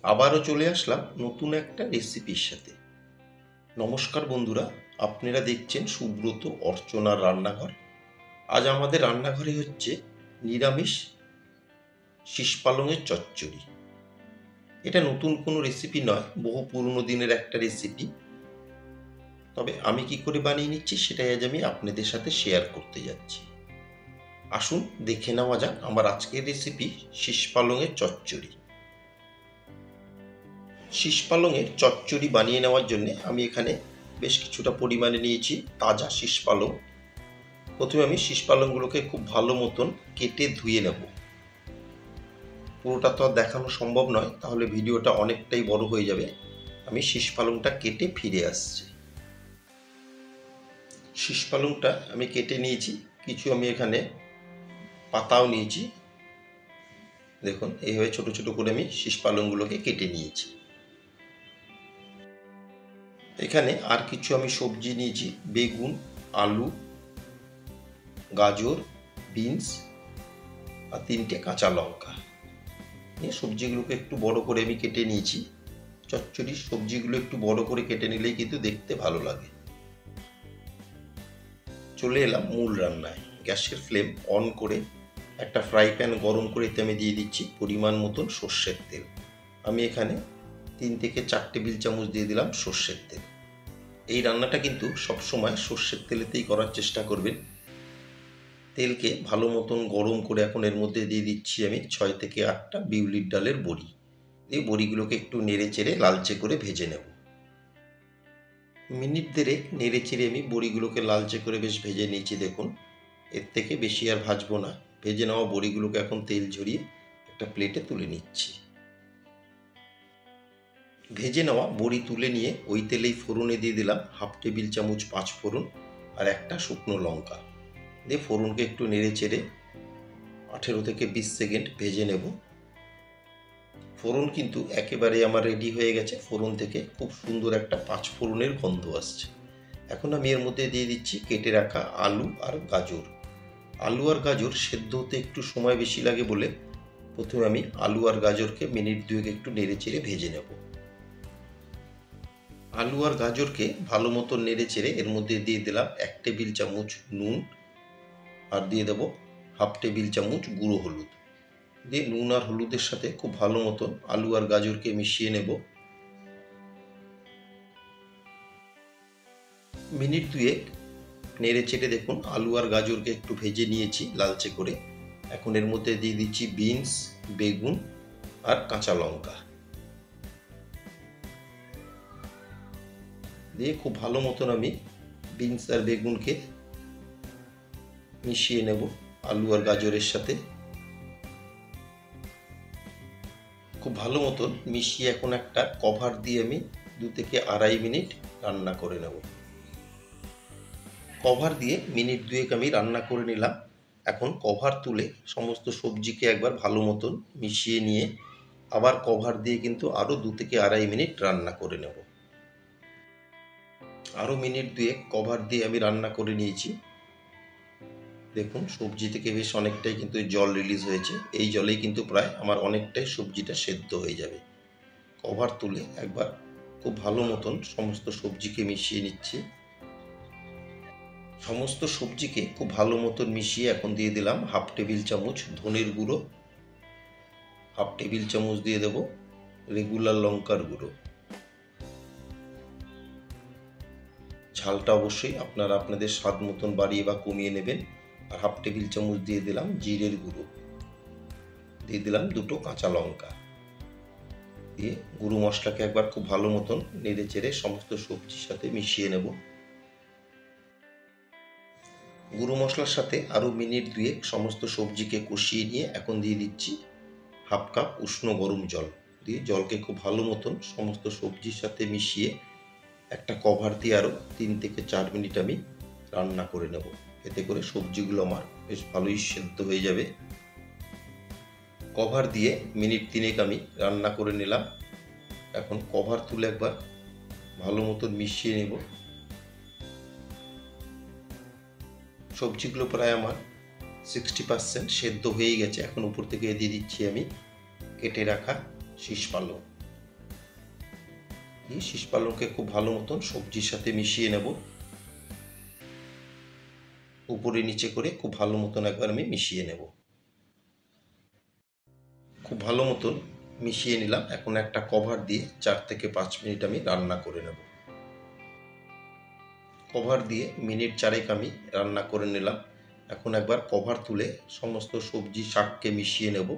আবারও চলে আসলাম নতুন একটা রেসিপির সাথে। নমস্কার বন্ধুরা, আপনারা দেখছেন সুব্রত অর্চনার রান্নাঘর। আজ আমাদের রান্নাঘরে হচ্ছে নিরামিষ শীষ পালঙের চচ্চড়ি। এটা নতুন কোনো রেসিপি নয়, বহু পুরনো দিনের একটা রেসিপি। তবে আমি কি করে বানিয়ে নিচ্ছি সেটাই আজ আমি আপনাদের সাথে শেয়ার করতে যাচ্ছি। আসুন দেখে নেওয়া যাক আমার আজকের রেসিপি শীষ পালঙের চচ্চড়ি। শীষ পালঙের চচ্চড়ি বানিয়ে নেওয়ার জন্য আমি এখানে বেশ কিছুটা পরিমাণে নিয়েছি তাজা শীষ পালং। প্রথমে আমি শীষ পালংগুলোকে খুব ভালো মতন কেটে ধুয়ে নেব। পুরোটা তো আর দেখানো সম্ভব নয়, তাহলে ভিডিওটা অনেকটাই বড় হয়ে যাবে। আমি শীষ পালংটা কেটে ফিরে আসছি। শীষ পালংটা আমি কেটে নিয়েছি, কিছু আমি এখানে পাতাও নিয়েছি। দেখুন এইভাবে ছোট ছোট করে আমি শীষ পালংগুলোকে কেটে নিয়েছি। এখানে আর কিছু আমি সবজি নিয়েছি, বেগুন, আলু, গাজর, বিনস আর 3টে কাঁচা লঙ্কা নিয়ে সবজিগুলোকে একটু বড় করে আমি কেটে নিয়েছি। চচ্চড়ির সবজিগুলো একটু বড় করে কেটে নিলেই কিন্তু দেখতে ভালো লাগে। চলে এলাম মূল রান্নায়। গ্যাসের ফ্লেম অন করে একটা ফ্রাই প্যান গরম করে এতে আমি দিয়ে দিচ্ছি পরিমাণ মতন সর্ষের তেল। আমি এখানে 3 থেকে 4 টেবিল চামচ দিয়ে দিলাম সর্ষের তেল। এই রান্নাটা কিন্তু সবসময় সর্ষের তেলেতেই করার চেষ্টা করবেন। তেলকে ভালো মতন গরম করে এখন এর মধ্যে দিয়ে দিচ্ছি আমি 6 থেকে 8টা বিউলির ডালের বড়ি। এই বড়িগুলোকে একটু নেড়ে চেড়ে লালচে করে ভেজে নেব। মিনিট দেড়েক নেড়ে চেড়ে আমি বড়িগুলোকে লালচে করে বেশ ভেজে নিয়েছি। দেখুন এর থেকে বেশি আর ভাজবো না। ভেজে নেওয়া বড়িগুলোকে এখন তেল ঝরিয়ে একটা প্লেটে তুলে নিচ্ছি। ভেজে নেওয়া বড়ি তুলে নিয়ে ওই তেলেই ফোড়নে দিয়ে দিলাম 1/2 টেবিল চামচ 5 ফোড়ন আর একটা শুকনো লঙ্কা দিয়ে ফোড়নকে একটু নেড়ে চেড়ে 18 থেকে 20 সেকেন্ড ভেজে নেব। ফোড়ন কিন্তু একেবারে আমার রেডি হয়ে গেছে। ফোড়ন থেকে খুব সুন্দর একটা 5 ফোড়নের গন্ধ আসছে। এখন আমি এর মধ্যে দিয়ে দিচ্ছি কেটে রাখা আলু আর গাজর। আলু আর গাজর সেদ্ধ হতে একটু সময় বেশি লাগে বলে প্রথমে আমি আলু আর গাজরকে মিনিট 2 একটু নেড়ে চেড়ে ভেজে নেব। আলু আর গাজরকে ভালো মতো নেড়ে চেড়ে এর মধ্যে দিয়ে দিলাম 1 টেবিল চামচ নুন আর দিয়ে দেবো 1/2 টেবিল চামচ গুঁড়ো হলুদ। দিয়ে নুন আর হলুদের সাথে খুব ভালো মতন আলু আর গাজরকে মিশিয়ে নেব। মিনিট 2 নেড়ে চেড়ে দেখুন আলু আর গাজরকে একটু ভেজে নিয়েছি লালচে করে। এখন এর মধ্যে দিয়ে দিচ্ছি বিনস, বেগুন আর কাঁচা লঙ্কা দিয়ে খুব ভালো মতন আমি বিনস আর বেগুনকে মিশিয়ে নেব আলু আর গাজরের সাথে। খুব ভালো মতন মিশিয়ে এখন একটা কভার দিয়ে আমি 2 থেকে 2.5 মিনিট রান্না করে নেব। কভার দিয়ে মিনিট 2 আমি রান্না করে নিলাম। এখন কভার তুলে সমস্ত সবজিকে একবার ভালো মতন মিশিয়ে নিয়ে আবার কভার দিয়ে কিন্তু আরও 2 থেকে 2.5 মিনিট রান্না করে নেব। আরও মিনিট 2 কভার দিয়ে আমি রান্না করে নিয়েছি। দেখুন সবজি থেকে বেশ অনেকটাই কিন্তু জল রিলিজ হয়েছে। এই জলেই কিন্তু প্রায় আমার অনেকটাই সবজিটা সেদ্ধ হয়ে যাবে। কভার তুলে একবার খুব ভালো মতন সমস্ত সবজিকে মিশিয়ে নিচ্ছি। সমস্ত সবজিকে খুব ভালো মতন মিশিয়ে এখন দিয়ে দিলাম 1/2 টেবিল চামচ ধনের গুঁড়ো, 1/2 টেবিল চামচ দিয়ে দেব রেগুলার লঙ্কার গুঁড়ো। ঝালটা অবশ্যই আপনারা আপনাদের স্বাদ মতন বাড়িয়ে বা কমিয়ে নেবেন। আর 1/2 টেবিল চামচ দিয়ে দিলাম জিরের গুঁড়ো, দিয়ে দিলাম 2টো কাঁচা লঙ্কা দিয়ে গুঁড়ো মশলাকে একবার খুব ভালো মতন নেড়ে চেড়ে সমস্ত সবজির সাথে মিশিয়ে নেব। গুঁড়ো মশলার সাথে আরও মিনিট 2 সমস্ত সবজিকে কষিয়ে নিয়ে এখন দিয়ে দিচ্ছি 1/2 কাপ উষ্ণ গরম জল। দিয়ে জলকে খুব ভালো মতন সমস্ত সবজির সাথে মিশিয়ে একটা কভার দিয়ে আরও 3 থেকে 4 মিনিট আমি রান্না করে নেব। এতে করে সবজিগুলো আমার বেশ ভালোই সেদ্ধ হয়ে যাবে। কভার দিয়ে মিনিট 3 আমি রান্না করে নিলাম। এখন কভার তুলে একবার ভালো মতন মিশিয়ে নেব। সবজিগুলো প্রায় আমার 60% সেদ্ধ হয়ে গেছে। এখন উপর থেকে দিয়ে দিচ্ছি আমি কেটে রাখা শীষ পালং। এই শীষ পালংকে খুব ভালো মতন সবজির সাথে মিশিয়ে নেব। উপরে নিচে করে খুব ভালো মতন একবার আমি মিশিয়ে নেব। খুব ভালো মতন মিশিয়ে নিলাম। এখন একটা কভার দিয়ে 4 থেকে 5 মিনিট আমি রান্না করে নেব। কভার দিয়ে মিনিট 4 আমি রান্না করে নিলাম। এখন একবার কভার তুলে সমস্ত সবজি শাককে মিশিয়ে নেব।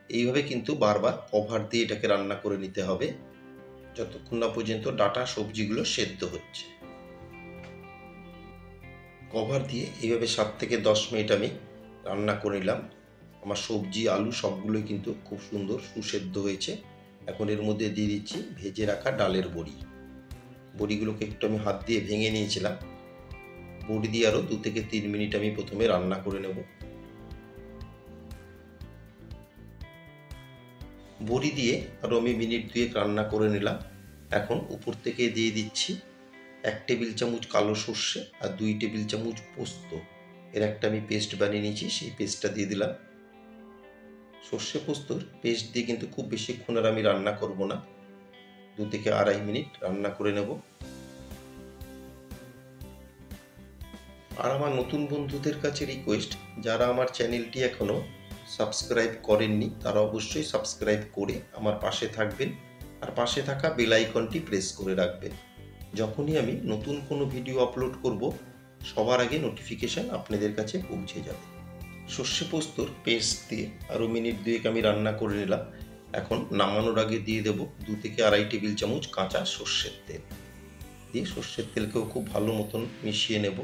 এইভাবে কিন্তু বারবার কভার দিয়ে এটাকে রান্না করে নিতে হবে যতক্ষণ না পর্যন্ত ডাঁটা সবজিগুলো সেদ্ধ হচ্ছে। কভার দিয়ে এইভাবে 7 থেকে 10 মিনিট আমি রান্না করে নিলাম। আমার সবজি আলু সবগুলোই কিন্তু খুব সুন্দর সুসেদ্ধ হয়েছে। এখন এর মধ্যে দিয়ে দিচ্ছি ভেজে রাখা ডালের বড়ি। বড়িগুলোকে একটু আমি হাত দিয়ে ভেঙে নিয়েছিলাম। বড়ি দিয়ে আরও 2 থেকে 3 মিনিট আমি প্রথমে রান্না করে নেব। বড়ি দিয়ে আরও আমি মিনিট 2 রান্না করে নিলাম। এখন উপর থেকে দিয়ে দিচ্ছি 1 টেবিল চামচ কালো সর্ষে আর 2 টেবিল চামচ পোস্ত। এর একটা আমি পেস্ট বানিয়ে নিয়েছি, সেই পেস্টটা দিয়ে দিলাম। সর্ষে পোস্তর পেস্ট দিয়ে কিন্তু খুব বেশিক্ষণ আর আমি রান্না করব না, 2 থেকে 2.5 মিনিট রান্না করে নেব। আর আমার নতুন বন্ধুদের কাছে রিকোয়েস্ট, যারা আমার চ্যানেলটি এখনও সাবস্ক্রাইব করেননি তারা অবশ্যই সাবস্ক্রাইব করে আমার পাশে থাকবেন আর পাশে থাকা বেল আইকনটি প্রেস করে রাখবেন। যখনই আমি নতুন কোনো ভিডিও আপলোড করব সবার আগে নোটিফিকেশান আপনাদের কাছে পৌঁছে যাবে। সর্ষে পোস্তর পেস্ট দিয়ে আরও মিনিট 2 আমি রান্না করে নিলাম। এখন নামানোর আগে দিয়ে দেব 2 থেকে 2.5 টেবিল চামচ কাঁচা সর্ষের তেল। দিয়ে সর্ষের তেলকেও খুব ভালো মতন মিশিয়ে নেব।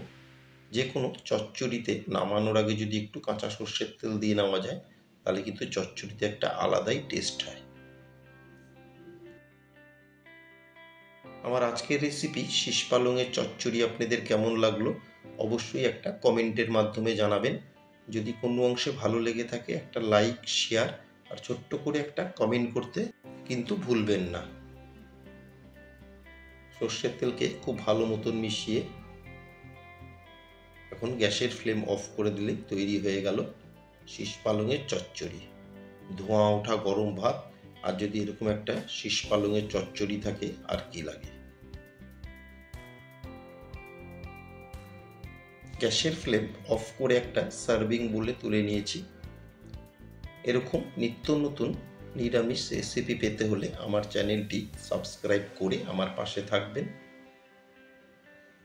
যে কোনো চচ্চড়িতে নামানোর আগে যদি একটু কাঁচা সর্ষের তেল দিয়ে নেওয়া যায় তাহলে কিন্তু চচ্চড়িতে একটা আলাদাই টেস্ট হয়। আমার আজকের রেসিপি শীষ পালংয়ের চচ্চড়ি আপনাদের কেমন লাগলো অবশ্যই একটা কমেন্টের মাধ্যমে জানাবেন। যদি কোনো অংশে ভালো লেগে থাকে একটা লাইক, শেয়ার আর ছোট্ট করে একটা কমেন্ট করতে কিন্তু ভুলবেন না। সর্ষের তেলকে খুব ভালো মতন মিশিয়ে এখন গ্যাসের ফ্লেম অফ করে দিলেই তৈরি হয়ে গেল শীষ পালংয়ের চচ্চড়ি। ধোঁয়া ওঠা গরম ভাত আর যদি এরকম একটা শীষ পালংয়ের চচ্চড়ি থাকে আর কি লাগে। গ্যাসের ফ্লেম অফ করে একটা সার্ভিং বোলে তুলে নিয়েছি। এরকম নিত্য নতুন নিরামিষ রেসিপি পেতে হলে আমার চ্যানেলটি সাবস্ক্রাইব করে আমার পাশে থাকবেন।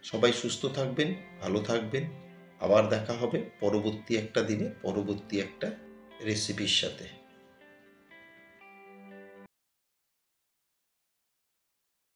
সবাই সুস্থ থাকবেন, ভালো থাকবেন। আবার দেখা হবে পরবর্তী একটা দিনে পরবর্তী একটা রেসিপির সাথে।